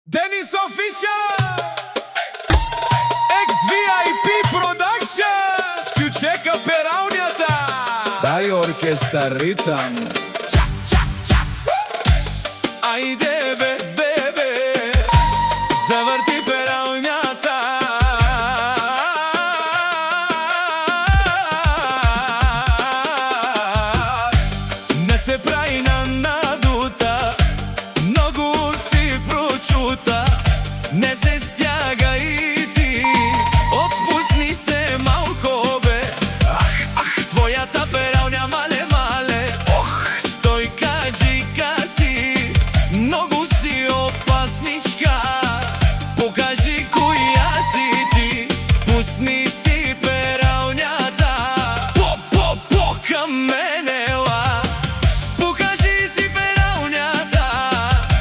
Dennis Official Ex-VIP Productions Chiucecă pe raunia ta Dai orchestra ritam Haide bebe Zavărti pe raunia ta Ne se praina naduta Nogu si pročuta Ne se stjaga i ti Otpusni se malkobe Tvoja ta peraunja male male Stojka džika si Nogu si opasnička Pokaži koja si ti Pusni si peraunjata Kamenela Pokaži si peraunjata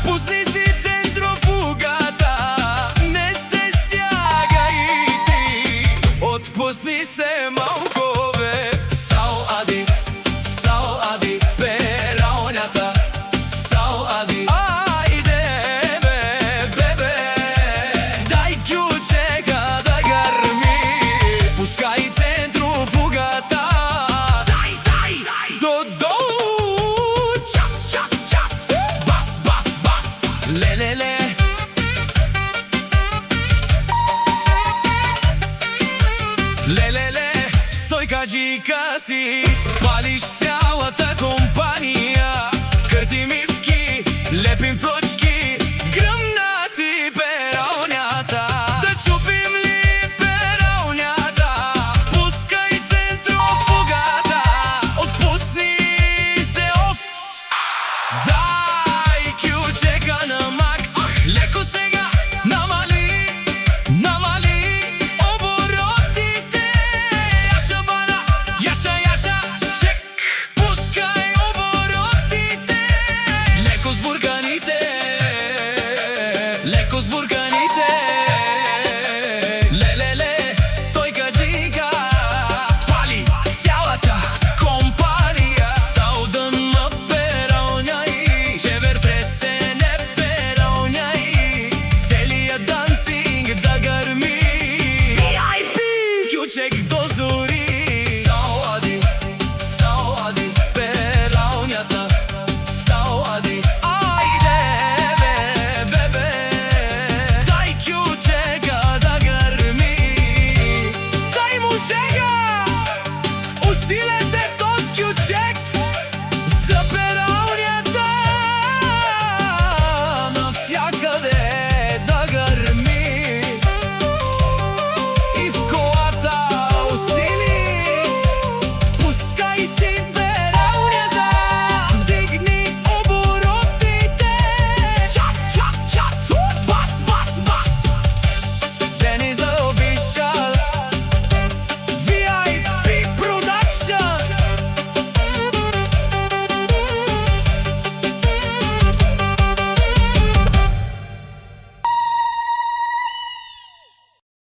Pusni si centrofugata Ne se stjaga i ti Otpusni se malkove Sao adi peraunjata Sao adi Ajde bebe Daj ključeka da garmi Puška i centrofugata Do Čat Bas Lelele Stojka džika si Pališ cялата компания Къртимивки, лепим точки Гръмнати пераунята Да чупим ли пераунята Пускай центрофугата Отпусни се оф Дай ключека на Макс Леко сега намали оборотите Яша бана, яша чек Пускай оборотите Леко с бурганите